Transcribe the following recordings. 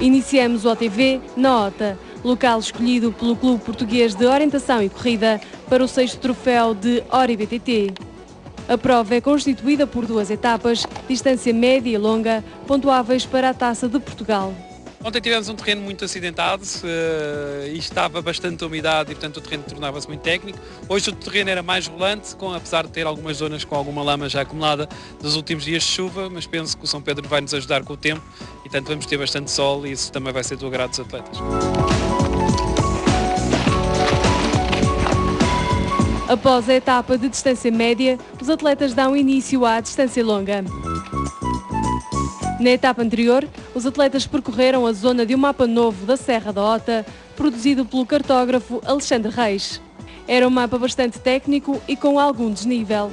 Iniciamos o OTV na OTA, local escolhido pelo Clube Português de Orientação e Corrida para o 6º troféu de ORI-BTT. A prova é constituída por 2 etapas, distância média e longa, pontuáveis para a Taça de Portugal. Ontem tivemos um terreno muito acidentado e estava bastante umidade e, portanto, o terreno tornava-se muito técnico. Hoje o terreno era mais rolante, apesar de ter algumas zonas com alguma lama já acumulada dos últimos dias de chuva, mas penso que o São Pedro vai nos ajudar com o tempo e, portanto, vamos ter bastante sol e isso também vai ser do agrado dos atletas. Após a etapa de distância média, os atletas dão início à distância longa. Na etapa anterior, os atletas percorreram a zona de um mapa novo da Serra da Ota, produzido pelo cartógrafo Alexandre Reis. Era um mapa bastante técnico e com algum desnível.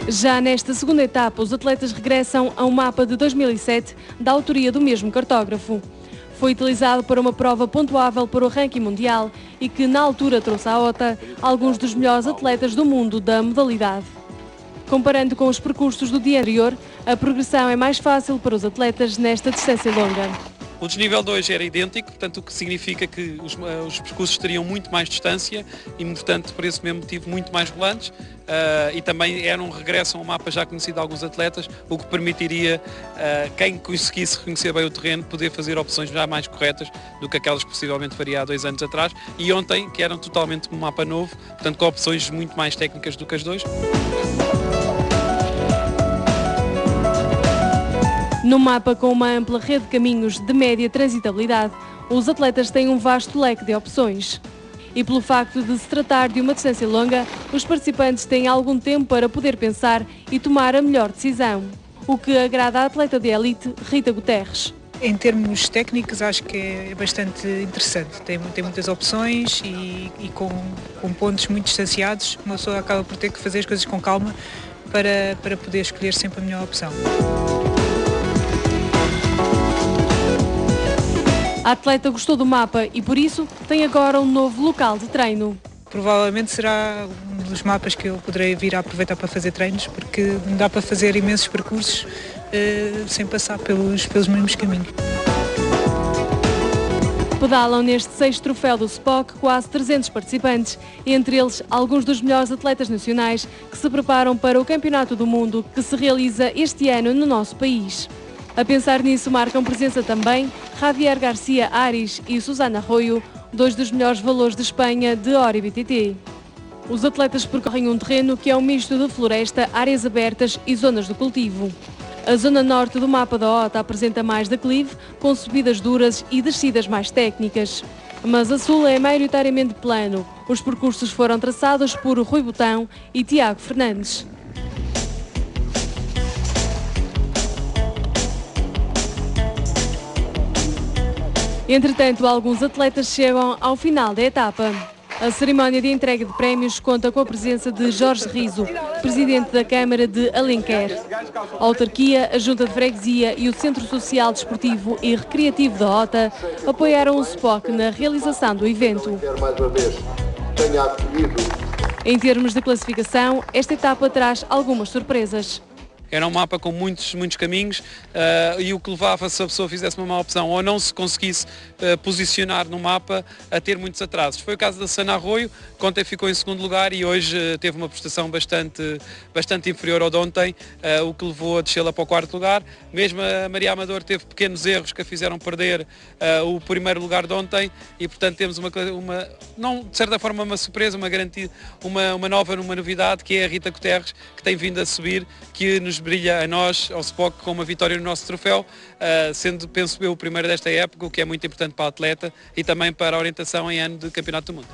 Já nesta segunda etapa, os atletas regressam a um mapa de 2007, da autoria do mesmo cartógrafo. Foi utilizado para uma prova pontuável para o ranking mundial e que, na altura, trouxe à OTA alguns dos melhores atletas do mundo da modalidade. Comparando com os percursos do dia anterior, a progressão é mais fácil para os atletas nesta distância longa. O desnível de hoje era idêntico, portanto, o que significa que os percursos teriam muito mais distância e, portanto, por esse mesmo motivo, muito mais rolantes e também era um regresso a um mapa já conhecido de alguns atletas, o que permitiria quem conseguisse reconhecer bem o terreno poder fazer opções já mais corretas do que aquelas que possivelmente faria há 2 anos atrás e ontem, que eram totalmente um mapa novo, portanto, com opções muito mais técnicas do que as 2. No mapa com uma ampla rede de caminhos de média transitabilidade, os atletas têm um vasto leque de opções. E pelo facto de se tratar de uma distância longa, os participantes têm algum tempo para poder pensar e tomar a melhor decisão, o que agrada à atleta de elite Rita Guterres. Em termos técnicos, acho que é bastante interessante. Tem muitas opções e com pontos muito distanciados, uma pessoa acaba por ter que fazer as coisas com calma para poder escolher sempre a melhor opção. A atleta gostou do mapa e, por isso, tem agora um novo local de treino. Provavelmente será um dos mapas que eu poderei vir a aproveitar para fazer treinos, porque dá para fazer imensos percursos sem passar pelos mesmos caminhos. Pedalam neste 6º troféu do SPOC quase 300 participantes, entre eles alguns dos melhores atletas nacionais que se preparam para o Campeonato do Mundo que se realiza este ano no nosso país. A pensar nisso marcam presença também Javier Garcia Aris e Susana Arroio, 2 dos melhores valores de Espanha de ORI-BTT. Os atletas percorrem um terreno que é um misto de floresta, áreas abertas e zonas de cultivo. A zona norte do mapa da OTA apresenta mais declive, com subidas duras e descidas mais técnicas. Mas a sul é maioritariamente plano. Os percursos foram traçados por Rui Botão e Tiago Fernandes. Entretanto, alguns atletas chegam ao final da etapa. A cerimónia de entrega de prémios conta com a presença de Jorge Riso, presidente da Câmara de Alenquer. A autarquia, a Junta de Freguesia e o Centro Social, Desportivo e Recreativo da OTA apoiaram o SPOC na realização do evento. Em termos de classificação, esta etapa traz algumas surpresas. Era um mapa com muitos caminhos e o que levava, se a pessoa fizesse uma má opção ou não se conseguisse posicionar no mapa, a ter muitos atrasos. Foi o caso da Susana Arroio, que ontem ficou em 2º lugar e hoje teve uma prestação bastante inferior ao de ontem, o que levou a descê-la para o 4º lugar. Mesmo a Maria Amador teve pequenos erros que a fizeram perder o 1º lugar de ontem e, portanto, temos uma não de certa forma uma surpresa, uma novidade, que é a Rita Guterres, que tem vindo a subir, que nos brilha a nós, ao SPOC, com uma vitória no nosso troféu, sendo, penso eu, o primeiro desta época, o que é muito importante para a atleta e também para a orientação em ano de Campeonato do Mundo.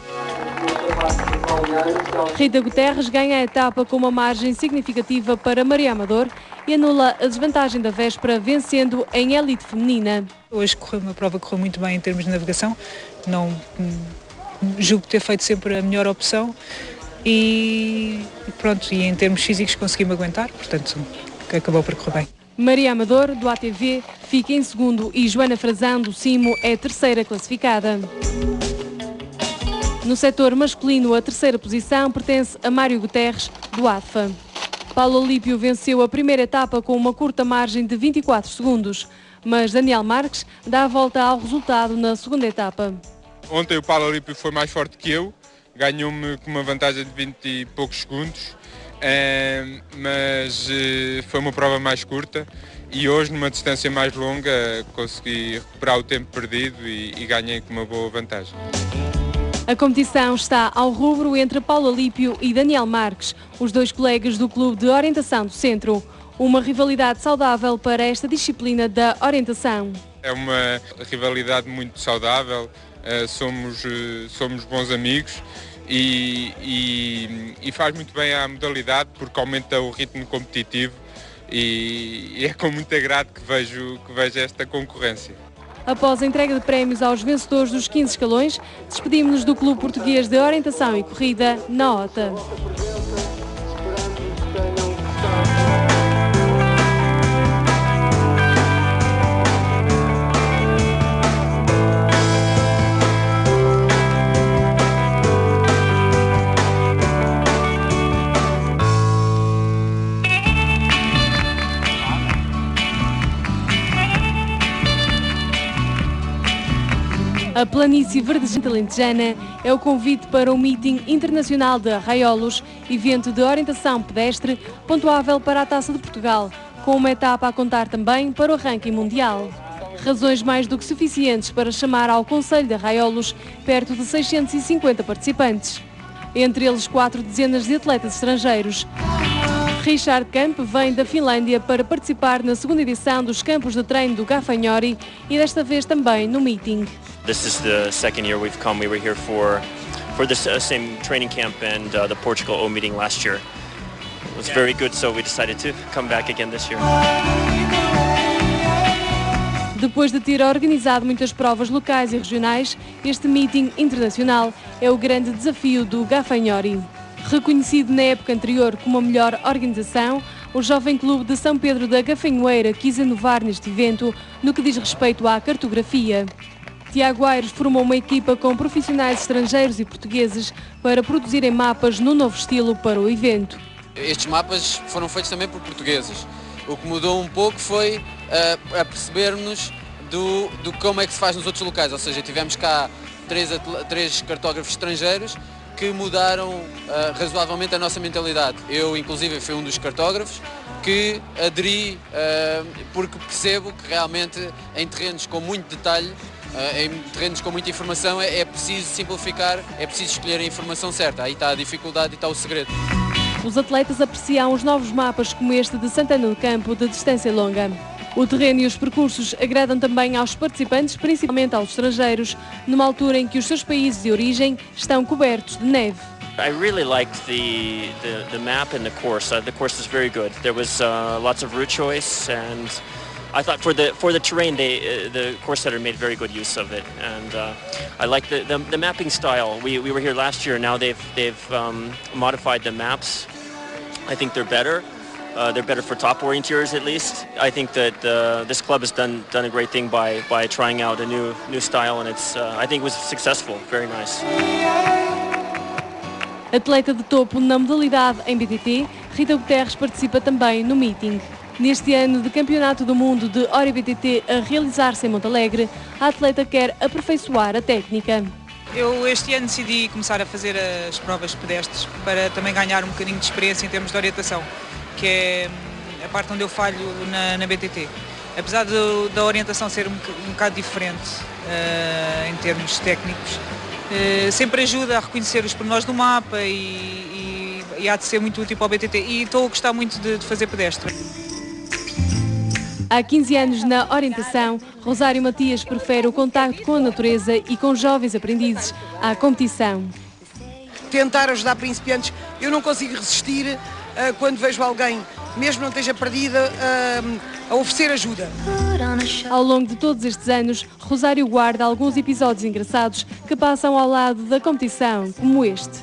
Rita Guterres ganha a etapa com uma margem significativa para Maria Amador e anula a desvantagem da véspera, vencendo em elite feminina. Hoje uma prova correu muito bem em termos de navegação, não julgo ter feito sempre a melhor opção. E pronto, e em termos físicos consegui-me aguentar, portanto acabou por correr bem. Maria Amador, do ATV, fica em 2º e Joana Frazão, do Cimo, é a 3ª classificada. No setor masculino, a 3ª posição pertence a Mário Guterres, do AFA. Paulo Alípio venceu a primeira etapa com uma curta margem de 24 segundos, mas Daniel Marques dá a volta ao resultado na segunda etapa. Ontem o Paulo Alípio foi mais forte que eu, ganhou-me com uma vantagem de 20 e poucos segundos, mas foi uma prova mais curta e hoje, numa distância mais longa, consegui recuperar o tempo perdido e ganhei com uma boa vantagem. A competição está ao rubro entre Paulo Alípio e Daniel Marques, os dois colegas do Clube de Orientação do Centro. Uma rivalidade saudável para esta disciplina da orientação. É uma rivalidade muito saudável, somos bons amigos e faz muito bem à modalidade porque aumenta o ritmo competitivo e é com muito agrado que vejo esta concorrência. Após a entrega de prémios aos vencedores dos 15 escalões, despedimos-nos do Clube Português de Orientação e Corrida, na OTA. A Planície Verdejante Alentejana é o convite para o Meeting Internacional de Arraiolos, evento de orientação pedestre pontuável para a Taça de Portugal, com uma etapa a contar também para o ranking mundial. Razões mais do que suficientes para chamar ao Conselho de Arraiolos perto de 650 participantes, entre eles 4 dezenas de atletas estrangeiros. Richard Camp vem da Finlândia para participar na segunda edição dos campos de treino do Gafanhori e desta vez também no meeting. This is the second year we've come. We were here for this same training camp and the Portugal O meeting last year. It was very good, so we decided to come back again this year. Depois de ter organizado muitas provas locais e regionais, este meeting internacional é o grande desafio do Gafanhori. Reconhecido na época anterior como a melhor organização, o Jovem Clube de São Pedro da Gafanhoeira quis inovar neste evento no que diz respeito à cartografia. Tiago Aires formou uma equipa com profissionais estrangeiros e portugueses para produzirem mapas no novo estilo para o evento. Estes mapas foram feitos também por portugueses. O que mudou um pouco foi a percebermos do como é que se faz nos outros locais, ou seja, tivemos cá três cartógrafos estrangeiros que mudaram razoavelmente a nossa mentalidade. Eu, inclusive, fui um dos cartógrafos que aderi porque percebo que realmente em terrenos com muito detalhe, em terrenos com muita informação, é preciso simplificar, é preciso escolher a informação certa. Aí está a dificuldade e está o segredo. Os atletas apreciam os novos mapas como este de Santana do Campo de distância longa. O terreno e os percursos agradam também aos participantes, principalmente aos estrangeiros, numa altura em que os seus países de origem estão cobertos de neve. I really liked the map and the course. The course was very good. There was lots of route choice, and I thought for the terrain, the course setter made very good use of it. And I like the mapping style. We were here last year. Now they've modified the maps. I think they're better. They're better for top orienteers at least. I think that this club has done a great thing by trying out a new style, and I think it was successful. Very nice. Atleta de topo na modalidade em BTT, Rita Guterres participa também no meeting. Neste ano de Campeonato do Mundo de Ori BTT a realizar-se em Montalegre, a atleta quer aperfeiçoar a técnica. Eu este ano decidi começar a fazer as provas pedestres para também ganhar um bocadinho de experiência em termos de orientação, que é a parte onde eu falho na BTT. Apesar da orientação ser um bocado diferente em termos técnicos, sempre ajuda a reconhecer os pormenores do mapa e há de ser muito útil para o BTT. E estou a gostar muito de fazer pedestre. Há 15 anos na orientação, Rosário Matias prefere o contacto com a natureza e com jovens aprendizes à competição. Tentar ajudar principiantes, eu não consigo resistir quando vejo alguém, mesmo não esteja perdida, a oferecer ajuda. Ao longo de todos estes anos, Rosário guarda alguns episódios engraçados que passam ao lado da competição, como este.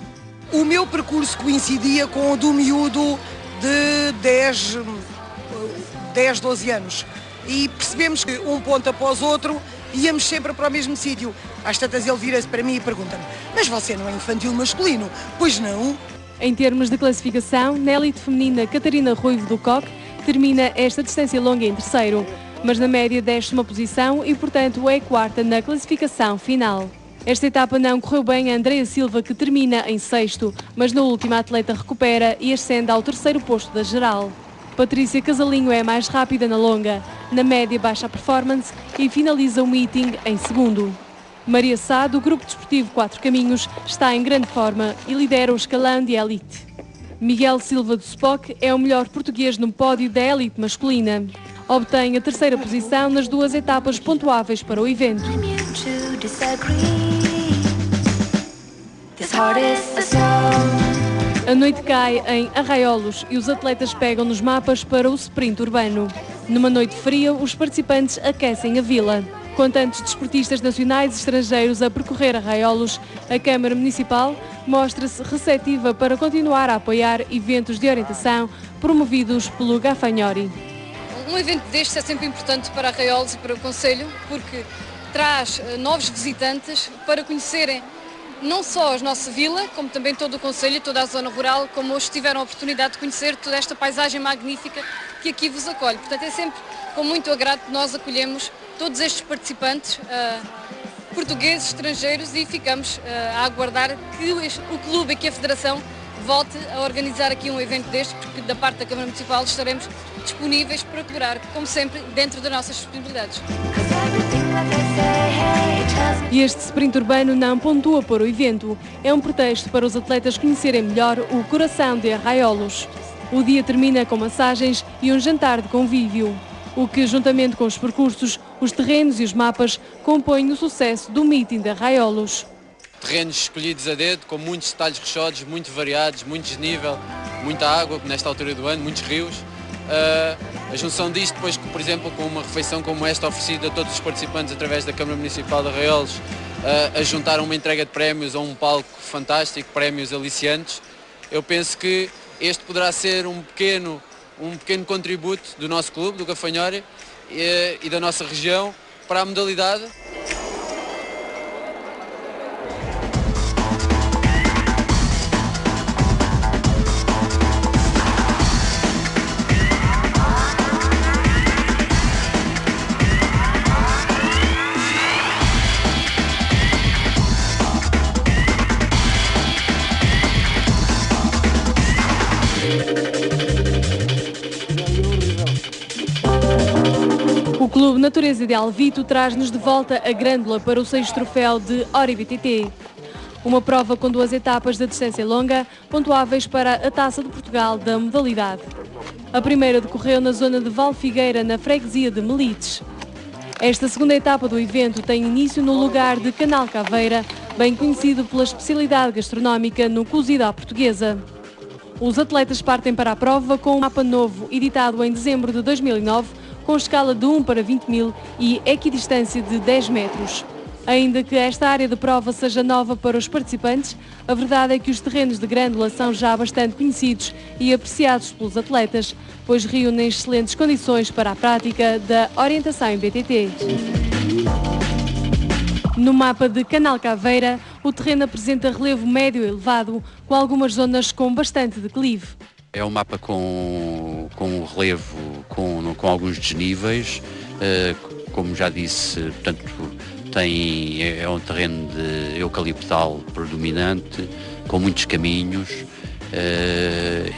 O meu percurso coincidia com o do miúdo de 10, 12 anos e percebemos que um ponto após outro íamos sempre para o mesmo sítio. Às tantas ele vira-se para mim e pergunta-me: mas você não é infantil masculino? Pois não? Em termos de classificação, na elite feminina, Catarina Ruivo do Coque termina esta distância longa em terceiro, mas na média desce uma posição e, portanto, é quarta na classificação final. Esta etapa não correu bem a Andreia Silva, que termina em sexto, mas na última a atleta recupera e ascende ao terceiro posto da geral. Patrícia Casalinho é a mais rápida na longa, na média baixa a performance e finaliza o meeting em segundo. Maria Sá, do Grupo Desportivo 4 Caminhos, está em grande forma e lidera o escalão de elite. Miguel Silva do Spock é o melhor português no pódio da elite masculina. Obtém a terceira posição nas duas etapas pontuáveis para o evento. A noite cai em Arraiolos e os atletas pegam nos mapas para o sprint urbano. Numa noite fria, os participantes aquecem a vila. Com tantos desportistas nacionais e estrangeiros a percorrer Arraiolos, a Câmara Municipal mostra-se receptiva para continuar a apoiar eventos de orientação promovidos pelo Gafanhori. Um evento destes é sempre importante para Arraiolos e para o Concelho, porque traz novos visitantes para conhecerem não só a nossa vila, como também todo o Concelho, toda a zona rural, como hoje tiveram a oportunidade de conhecer toda esta paisagem magnífica que aqui vos acolhe. Portanto, é sempre com muito agrado que nós acolhemos todos estes participantes, portugueses, estrangeiros, e ficamos a aguardar que o clube e que a Federação volte a organizar aqui um evento deste, porque da parte da Câmara Municipal estaremos disponíveis para cobrar, como sempre, dentro das nossas possibilidades. E este sprint urbano não pontua para o evento. É um pretexto para os atletas conhecerem melhor o coração de Arraiolos. O dia termina com massagens e um jantar de convívio, o que, juntamente com os percursos, os terrenos e os mapas, compõem o sucesso do meeting de Arraiolos. Terrenos escolhidos a dedo, com muitos detalhes rochosos, muito variados, muito desnível, muita água nesta altura do ano, muitos rios. A junção disto depois, por exemplo, com uma refeição como esta oferecida a todos os participantes através da Câmara Municipal de Arraiolos, a juntar uma entrega de prémios a um palco fantástico, prémios aliciantes, eu penso que este poderá ser um pequeno contributo do nosso clube, do Gafanhori, e da nossa região para a modalidade. O Clube Natureza de Alvito traz-nos de volta a Grândola para o 6º troféu de Ori-BTT. Uma prova com 2 etapas de distância longa, pontuáveis para a Taça de Portugal da modalidade. A primeira decorreu na zona de Valfigueira, na freguesia de Melites. Esta segunda etapa do evento tem início no lugar de Canal Caveira, bem conhecido pela especialidade gastronómica no cozido à portuguesa. Os atletas partem para a prova com um mapa novo, editado em dezembro de 2009, com escala de 1 para 20 mil e equidistância de 10 metros. Ainda que esta área de prova seja nova para os participantes, a verdade é que os terrenos de Grândola são já bastante conhecidos e apreciados pelos atletas, pois reúnem excelentes condições para a prática da orientação em BTT. No mapa de Canal Caveira, o terreno apresenta relevo médio elevado, com algumas zonas com bastante declive. É um mapa com relevo, com alguns desníveis, como já disse, portanto, é um terreno de eucaliptal predominante, com muitos caminhos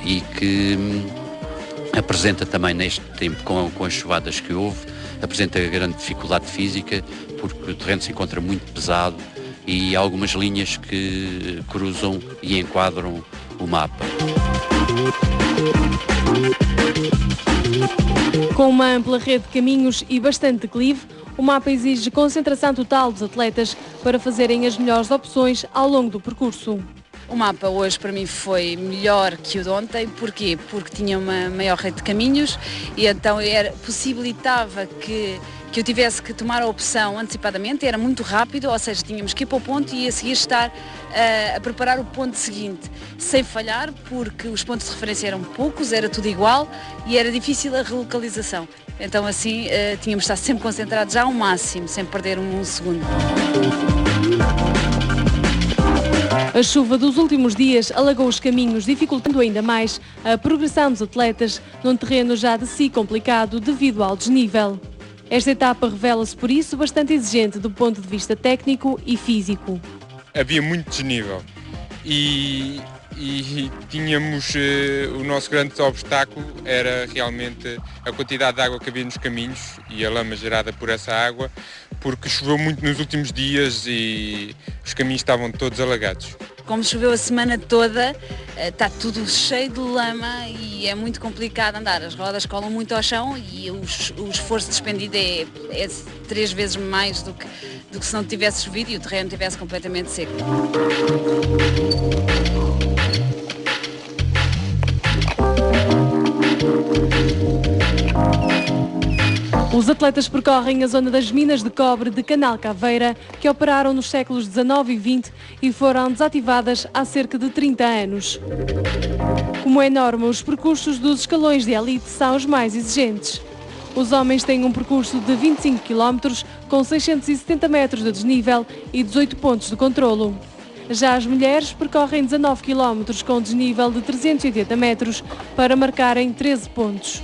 e que apresenta também neste tempo, com as chuvadas que houve, apresenta grande dificuldade física, porque o terreno se encontra muito pesado e há algumas linhas que cruzam e enquadram o mapa. Com uma ampla rede de caminhos e bastante declive, o mapa exige concentração total dos atletas para fazerem as melhores opções ao longo do percurso. O mapa hoje para mim foi melhor que o de ontem. Porquê? Porque tinha uma maior rede de caminhos e então possibilitava que eu tivesse que tomar a opção antecipadamente, era muito rápido, ou seja, tínhamos que ir para o ponto e a seguir estar a preparar o ponto seguinte, sem falhar, porque os pontos de referência eram poucos, era tudo igual e era difícil a relocalização. Então assim tínhamos de estar sempre concentrados já ao máximo, sem perder um segundo. A chuva dos últimos dias alagou os caminhos, dificultando ainda mais a progressão dos atletas num terreno já de si complicado devido ao desnível. Esta etapa revela-se, por isso, bastante exigente do ponto de vista técnico e físico. Havia muito desnível e tínhamos, o nosso grande obstáculo era realmente a quantidade de água que havia nos caminhos e a lama gerada por essa água, porque choveu muito nos últimos dias e os caminhos estavam todos alagados. Como choveu a semana toda, está tudo cheio de lama e é muito complicado andar. As rodas colam muito ao chão e o esforço despendido é 3 vezes mais do que se não tivesse chovido e o terreno estivesse completamente seco. Os atletas percorrem a zona das minas de cobre de Canal Caveira, que operaram nos séculos XIX e XX e foram desativadas há cerca de 30 anos. Como é norma, os percursos dos escalões de elite são os mais exigentes. Os homens têm um percurso de 25 km, com 670 metros de desnível e 18 pontos de controlo. Já as mulheres percorrem 19 km com desnível de 380 metros para marcarem 13 pontos.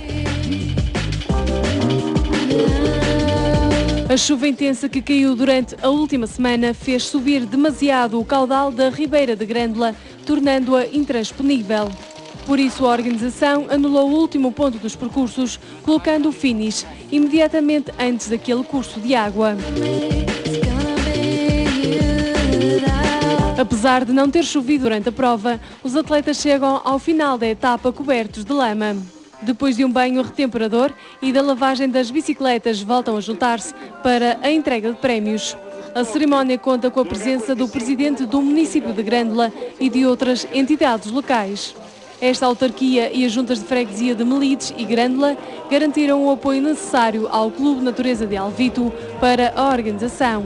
A chuva intensa que caiu durante a última semana fez subir demasiado o caudal da Ribeira de Grândola, tornando-a intransponível. Por isso, a organização anulou o último ponto dos percursos, colocando o finish imediatamente antes daquele curso de água. Apesar de não ter chovido durante a prova, os atletas chegam ao final da etapa cobertos de lama. Depois de um banho retemperador e da lavagem das bicicletas, voltam a juntar-se para a entrega de prémios. A cerimónia conta com a presença do presidente do município de Grândola e de outras entidades locais. Esta autarquia e as juntas de freguesia de Melides e Grândola garantiram o apoio necessário ao Clube Natureza de Alvito para a organização.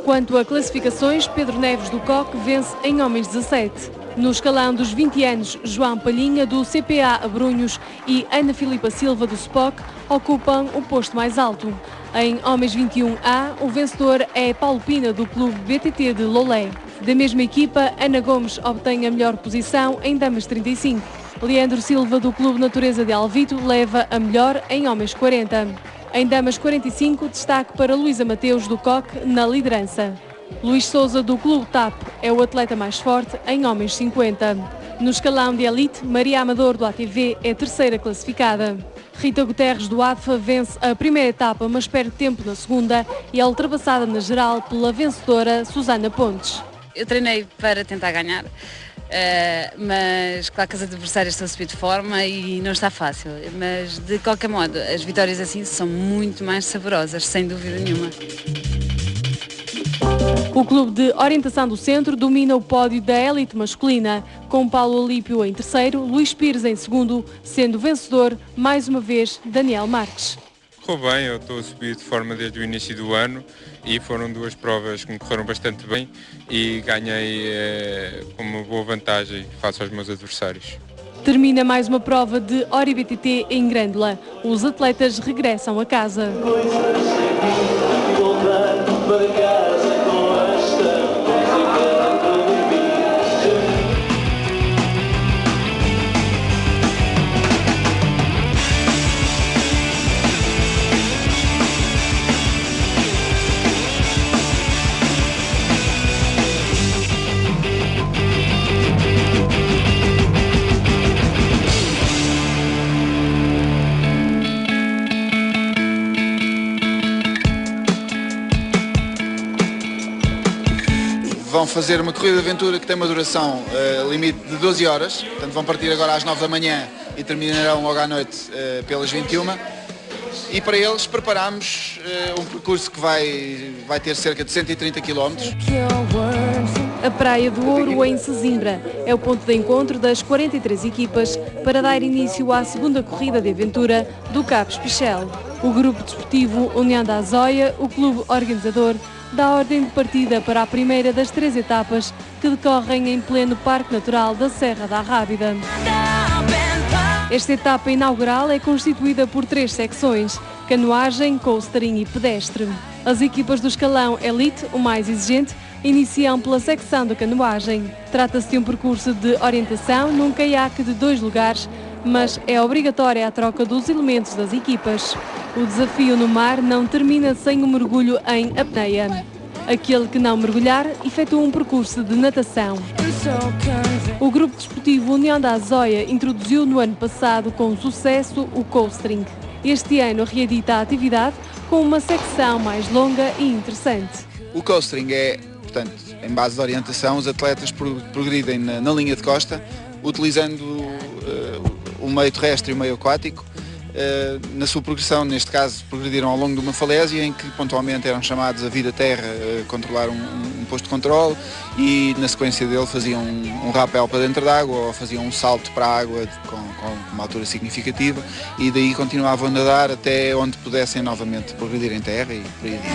Quanto a classificações, Pedro Neves do COC vence em homens 17. No escalão dos 20 anos, João Palhinha, do CPA Abrunhos, e Ana Filipa Silva, do SPOC, ocupam o posto mais alto. Em homens 21A, o vencedor é Paulo Pina, do Clube BTT de Lolé. Da mesma equipa, Ana Gomes obtém a melhor posição em damas 35. Leandro Silva, do Clube Natureza de Alvito, leva a melhor em homens 40. Em damas 45, destaque para Luísa Mateus, do COC, na liderança. Luís Sousa, do Clube TAP, é o atleta mais forte em homens 50. No escalão de elite, Maria Amador, do ATV, é terceira classificada. Rita Guterres, do ADFA, vence a primeira etapa, mas perde tempo na segunda e é ultrapassada na geral pela vencedora Susana Pontes. Eu treinei para tentar ganhar, mas claro que as adversárias estão a subir de forma e não está fácil. Mas de qualquer modo, as vitórias assim são muito mais saborosas, sem dúvida nenhuma. O Clube de Orientação do Centro domina o pódio da élite masculina, com Paulo Olímpio em terceiro, Luís Pires em segundo, sendo vencedor, mais uma vez, Daniel Marques. Correu bem, eu estou a subir de forma desde o início do ano e foram 2 provas que me correram bastante bem e ganhei com uma boa vantagem face aos meus adversários. Termina mais uma prova de Ori-BTT em Grândola. Os atletas regressam a casa. Vão fazer uma corrida de aventura que tem uma duração limite de 12 horas, portanto vão partir agora às 9 da manhã e terminarão logo à noite pelas 21. E para eles preparamos um percurso que vai ter cerca de 130 km. A Praia do Ouro, em Sesimbra, é o ponto de encontro das 43 equipas para dar início à segunda corrida de aventura do Cabo Espichel. O Grupo Desportivo União da Azóia, o clube organizador, dá ordem de partida para a primeira das 3 etapas que decorrem em pleno Parque Natural da Serra da Rábida. Esta etapa inaugural é constituída por 3 secções: canoagem, coastering e pedestre. As equipas do escalão Elite, o mais exigente, iniciam pela secção da canoagem. Trata-se de um percurso de orientação num caiaque de 2 lugares, mas é obrigatória a troca dos elementos das equipas. O desafio no mar não termina sem um mergulho em apneia. Aquele que não mergulhar efetua um percurso de natação. O Grupo Desportivo União da Azóia introduziu no ano passado com sucesso o coastering. Este ano reedita a atividade com uma secção mais longa e interessante. O coastering é, portanto, em base de orientação, os atletas progridem na linha de costa, utilizando o meio terrestre e o meio aquático. Na sua progressão, neste caso, progrediram ao longo de uma falésia em que pontualmente eram chamados a vir à terra, controlar um posto de controle, e na sequência dele faziam um rapel para dentro da água ou faziam um salto para a água com uma altura significativa, e daí continuavam a nadar até onde pudessem novamente progredir em terra e por aí adiante.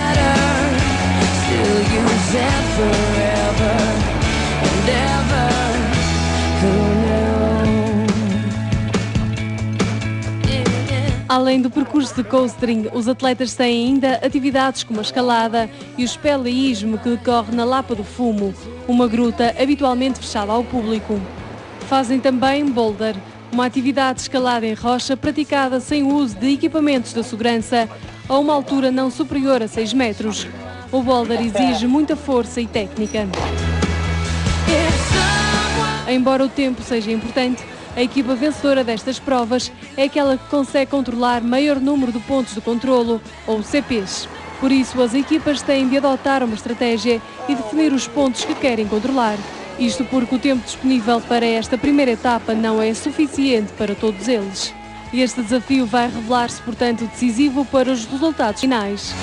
Além do percurso de coastering, os atletas têm ainda atividades como a escalada e o espeleísmo, que decorre na Lapa do Fumo, uma gruta habitualmente fechada ao público. Fazem também boulder, uma atividade de escalada em rocha praticada sem o uso de equipamentos de segurança a uma altura não superior a 6 metros. O boulder exige muita força e técnica. Embora o tempo seja importante, a equipa vencedora destas provas é aquela que consegue controlar maior número de pontos de controlo, ou CPs. Por isso, as equipas têm de adotar uma estratégia e definir os pontos que querem controlar. Isto porque o tempo disponível para esta primeira etapa não é suficiente para todos eles. Este desafio vai revelar-se, portanto, decisivo para os resultados finais.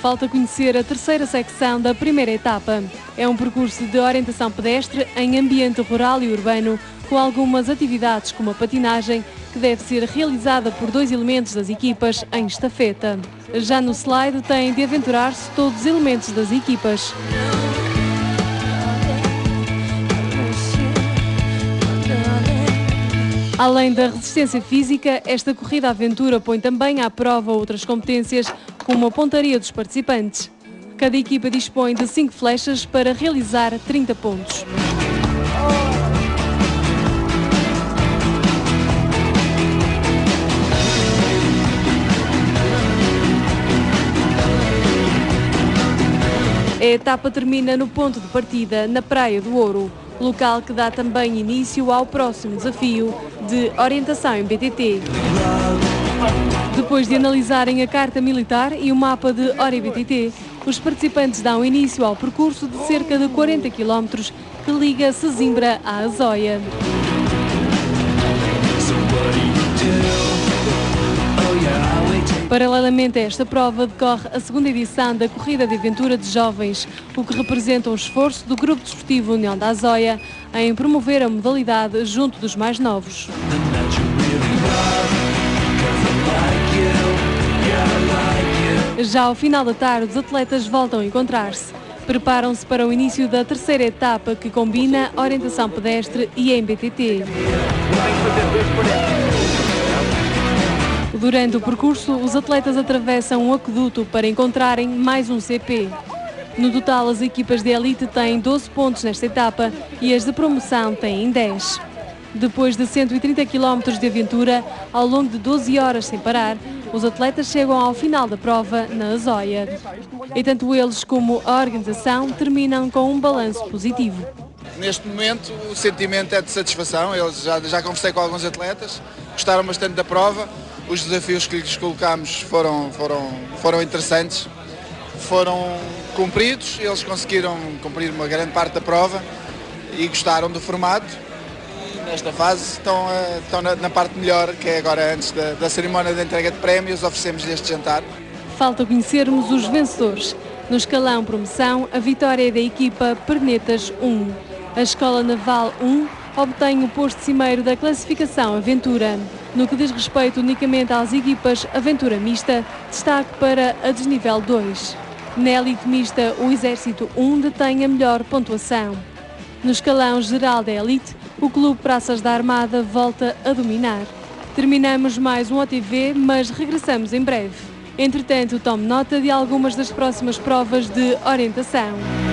Falta conhecer a terceira secção da primeira etapa. É um percurso de orientação pedestre em ambiente rural e urbano, com algumas atividades como a patinagem, que deve ser realizada por 2 elementos das equipas em estafeta. Já no slide têm de aventurar-se todos os elementos das equipas. Além da resistência física, esta corrida-aventura põe também à prova outras competências, como a pontaria dos participantes. Cada equipa dispõe de 5 flechas para realizar 30 pontos. A etapa termina no ponto de partida, na Praia do Ouro, local que dá também início ao próximo desafio de orientação em BTT. Depois de analisarem a carta militar e o mapa de OreBTT, os participantes dão início ao percurso de cerca de 40 km que liga Sesimbra à Azóia. Paralelamente a esta prova, decorre a segunda edição da Corrida de Aventura de Jovens, o que representa um esforço do Grupo Desportivo União da Azóia em promover a modalidade junto dos mais novos. Já ao final da tarde, os atletas voltam a encontrar-se. Preparam-se para o início da terceira etapa, que combina orientação pedestre e MBTT. Durante o percurso, os atletas atravessam um aqueduto para encontrarem mais um CP. No total, as equipas de elite têm 12 pontos nesta etapa e as de promoção têm 10. Depois de 130 km de aventura, ao longo de 12 horas sem parar, os atletas chegam ao final da prova na Azóia. E tanto eles como a organização terminam com um balanço positivo. Neste momento o sentimento é de satisfação. Eu já conversei com alguns atletas, gostaram bastante da prova. Os desafios que lhes colocámos foram interessantes, foram cumpridos, eles conseguiram cumprir uma grande parte da prova e gostaram do formato. E nesta fase estão na parte melhor, que é agora antes da cerimónia de entrega de prémios, oferecemos este jantar. Falta conhecermos os vencedores. No escalão promoção, a vitória é da equipa Pernetas 1. A Escola Naval 1 obtém o posto cimeiro da classificação Aventura. No que diz respeito unicamente às equipas Aventura Mista, destaque para a desnível 2. Na elite mista, o Exército 1 detém a melhor pontuação. No escalão geral da elite, o Clube Praças da Armada volta a dominar. Terminamos mais um OTV, mas regressamos em breve. Entretanto, tome nota de algumas das próximas provas de orientação.